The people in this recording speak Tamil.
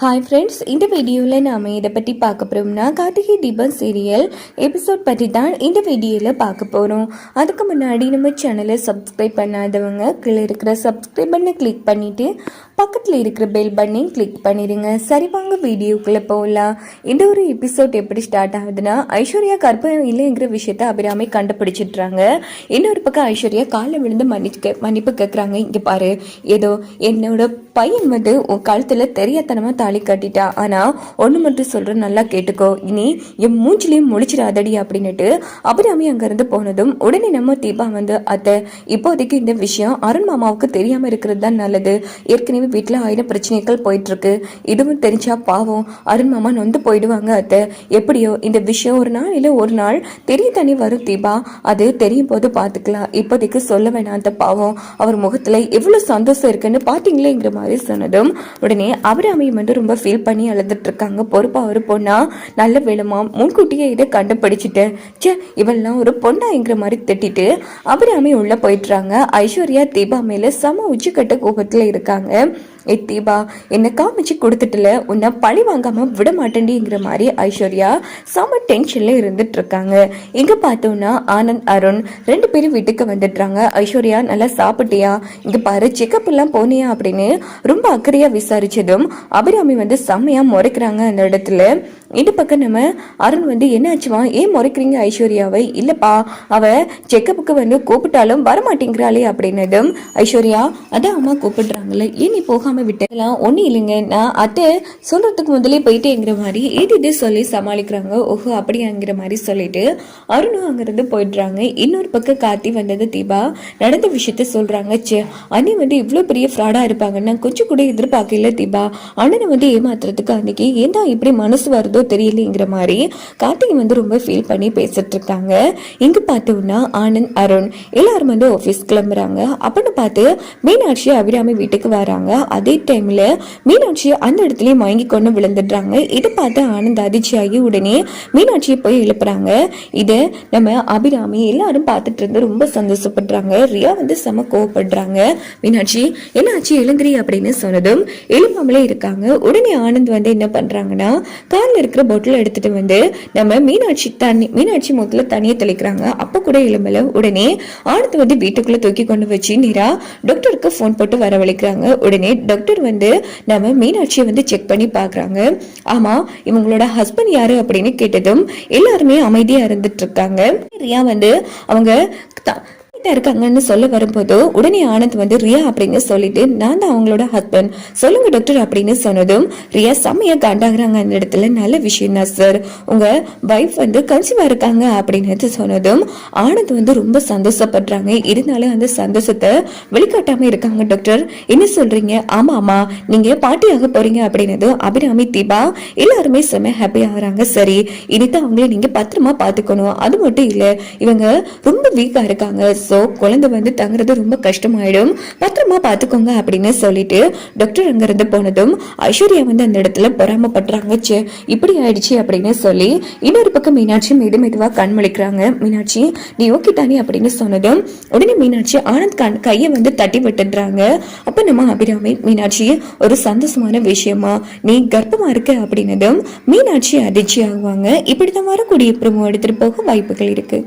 ஹாய் ஃப்ரெண்ட்ஸ், இந்த வீடியோவில் நாம் இதை பற்றி பார்க்க போகிறோம்னா கார்த்திகை தீபம் சீரியல் எபிசோட் பற்றி தான் இந்த வீடியோவில் பார்க்க போகிறோம். அதுக்கு முன்னாடி நம்ம சேனலை சப்ஸ்கிரைப் பண்ணாதவங்க கீழே இருக்கிற சப்ஸ்கிரைப் பண்ணை கிளிக் பண்ணிவிட்டு பக்கத்தில் இருக்கிற பெல் பட்டனையும் கிளிக் பண்ணிடுங்க. சரி, வாங்க வீடியோக்குள்ளே போகலாம். இந்த ஒரு எபிசோட் எப்படி ஸ்டார்ட் ஆகுதுன்னா, ஐஸ்வர்யா கற்பனை இல்லைங்கிற விஷயத்த அபிராமி கண்டுபிடிச்சிட்றாங்க. இன்னொரு பக்கம் ஐஸ்வர்யா காலில் விழுந்து மன்னிப்பு கேட்குறாங்க. இங்கே பாரு, ஏதோ என்னோட பையன் வந்து உன் கழுத்தில் தெரியாதனமாக தாலி கட்டிட்டா. ஆனால் ஒன்று மட்டும் சொல்கிறேன், நல்லா கேட்டுக்கோ, இனி என் மூஞ்சிலையும் முழிச்சிடாதடி அப்படின்னுட்டு அபிராமி அங்கேருந்து போனதும் உடனே நம்ம தீபா வந்து, அத்தை இப்போதைக்கு இந்த விஷயம் அருண் மாமாவுக்கு தெரியாமல் இருக்கிறது தான் நல்லது. ஏற்கனவே வீட்டில் 1000 பிரச்சனைகள் போயிட்டுருக்கு. இதுவும் தெரிஞ்சா பாவம் அருண் மாமா நொந்து போயிடுவாங்க அத்தை. எப்படியோ இந்த விஷயம் ஒரு நாள் இல்லை ஒரு நாள் தெரிய தனி வரும் தீபா. அது தெரியும் போது பார்த்துக்கலாம். இப்போதைக்கு சொல்ல வேணாம் அந்த பாவம். அவர் முகத்தில் எவ்வளோ சந்தோஷம் இருக்குன்னு பார்த்தீங்களேங்கிற மாதிரி சொன்னதும் உடனே அபிராமி வந்து ரொம்ப ஃபீல் பண்ணி அழுதுட்டு இருக்காங்க. பொறுப்பா ஒரு பொண்ணா, நல்ல வேணுமா முன்கூட்டியே இதை கண்டுபிடிச்சிட்டு சே இவெல்லாம் ஒரு பொண்ணாங்கிற மாதிரி திட்டிட்டு அபிராமி உள்ள போயிட்டுறாங்க. ஐஸ்வர்யா தீபா மேல சம உச்சிக்கட்ட கோபத்துல இருக்காங்க. தீபா என்ன காமிச்சு கொடுத்துட்டுல, உன்னை பழி வாங்காம விட மாட்டேண்டிங்கிற மாதிரி ஐஸ்வர்யா செம டென்ஷன்ல இருந்துட்டு இருக்காங்க. இங்க பார்த்தோம்னா ஆனந்த் அருண் 2 பேரும் வீட்டுக்கு வந்துடுறாங்க. ஐஸ்வர்யா நல்லா சாப்பிட்டியா, இங்க பாரு செக்கப் எல்லாம் போனியா அப்படின்னு ரொம்ப அக்கறையா விசாரிச்சதும் அபிராமி வந்து செம்மையா முறைக்கிறாங்க அந்த இடத்துல. இந்த பக்கம் நம்ம அருண் வந்து என்னாச்சுவா, ஏன் முறைக்கிறீங்க ஐஸ்வர்யாவை? இல்லப்பா, அவ செக்கப்புக்கு வந்து கூப்பிட்டாலும் வரமாட்டேங்கிறாளே அப்படின்னதும் ஐஸ்வர்யா அதான் அம்மா கூப்பிடுறாங்கல்ல, ஏன் நீ போகாம விட்டலாம்? ஒன்னும் இல்லைங்க, நான் அத்தை சொல்றதுக்கு முதலே போயிட்டேங்கிற மாதிரி இது சொல்லி சமாளிக்கிறாங்க. ஓஹோ அப்படியாங்கிற மாதிரி சொல்லிட்டு அருணும் அங்கிருந்து போயிடுறாங்க. இன்னொரு பக்கம் கார்த்தி வந்தது தீபா நடந்த விஷயத்த சொல்றாங்க. சே அண்ணி வந்து இவ்வளவு பெரிய ஃப்ராடா இருப்பாங்கன்னா கொஞ்சம் கூட எதிர்பார்க்கல தீபா. அண்ணனை வந்து ஏமாத்துறதுக்கு அன்னைக்கு ஏன் இப்படி மனசு வருதோ தெரியலங்கிற மாதிரி கார்த்திகை வந்து ரொம்ப ஃபீல் பண்ணி பேசிட்டு இருக்காங்க. இங்க பார்த்தோம்னா ஆனந்த் அருண் எல்லாரும் வந்து ஆஃபீஸ் கிளம்புறாங்க. அப்படின்னு பார்த்து மீனாட்சி அபிராமி வீட்டுக்கு வராங்க. அதே டைம்ல மீனாட்சி அந்த இடத்துலயே மயங்கி கொண்டு விழுந்துடுறாங்க. இதை பார்த்து ஆனந்த் அதிர்ச்சியாகி உடனே மீனாட்சியை போய் எழுப்புறாங்க. இதை நம்ம அபிராமி எல்லாரும் பார்த்துட்டு இருந்து ரொம்ப சந்தோஷப்படுறாங்க. ரியா வந்து செம கோவப்படுறாங்க. மீனாட்சி என்னாச்சு எழுந்திரி அப்படின்னு சொன்னதும் எழுப்பாமலே இருக்காங்க. உடனே ஆனந்த் வந்து என்ன பண்றாங்கன்னா காலில் இருக்கிற பாட்டில் எடுத்துட்டு வந்து நம்ம மீனாட்சி முகத்துல தண்ணியை தெளிக்கிறாங்க. அப்ப கூட எலும்பல. உடனே ஆனந்த் வந்து வீட்டுக்குள்ள தூக்கி கொண்டு வச்சு நேரா டாக்டருக்கு போன் போட்டு வரவழைக்கிறாங்க. உடனே டாக்டர் வந்து நம்ம மீனாட்சியை வந்து செக் பண்ணி பாக்குறாங்க. ஆமா இவங்களோட ஹஸ்பண்ட் யாரு அப்படின்னு கேட்டதும் எல்லாருமே அமைதியா இருந்துட்டு இருக்காங்க. ரியா வந்து அவங்க இருக்காங்கன்னு சொல்ல வரும்போது உடனே ஆனந்த் வந்து ரியா அப்படின்னு சொல்லிட்டு, நான் தான் அவங்களோட ஹஸ்பண்ட், சொல்லுங்க டாக்டர் அப்படின்னு சொன்னதும் ரியா செம்மையா காண்டாகிறாங்க. அந்த இடத்துல நல்ல விஷயம் தான் சார், உங்க வைஃப் வந்து கன்சீவா இருக்காங்க அப்படின்னு சொன்னதும் ஆனந்த் வந்து ரொம்ப சந்தோஷப்படுறாங்க. இருந்தாலும் அந்த சந்தோஷத்தை வெளிக்காட்டாம இருக்காங்க. டாக்டர் என்ன சொல்றீங்க? ஆமா ஆமா நீங்க பாட்டியாக போறீங்க அப்படின்னதும் அபிராமி தீபா எல்லாருமே செம்ம ஹாப்பி ஆகுறாங்க. சரி இனிதான் அவங்கள நீங்க பத்திரமா பாத்துக்கணும். அது மட்டும் இல்ல இவங்க ரொம்ப வீக்கா இருக்காங்க, குழந்தை வந்து தங்குறது ரொம்ப கஷ்டமாயிடும், பத்திரமா பாத்துக்கோங்க அப்படின்னு சொல்லிட்டு டாக்டர் அங்க இருந்து போனதும் ஐஸ்வர்யா வந்து அந்த இடத்துல பொறாமப்படுறாங்க. இப்படி ஆயிடுச்சு அப்படின்னு சொல்லி இன்னொரு பக்கம் மீனாட்சி மெதுவா கண்மொழிக்கிறாங்க. மீனாட்சி நீ ஓகே தானே அப்படின்னு சொன்னதும் உடனே மீனாட்சி ஆனந்த் கையை வந்து தட்டி விட்டுடுறாங்க. அப்ப நம்ம அபிராமி, மீனாட்சி ஒரு சந்தோஷமான விஷயமா நீ கர்ப்பமா இருக்க அப்படின்னதும் மீனாட்சி அதிர்ச்சி ஆகுவாங்க. இப்படிதான் வரக்கூடிய ப்ரோமோ எடுத்துட்டு போக வாய்ப்புகள் இருக்கு.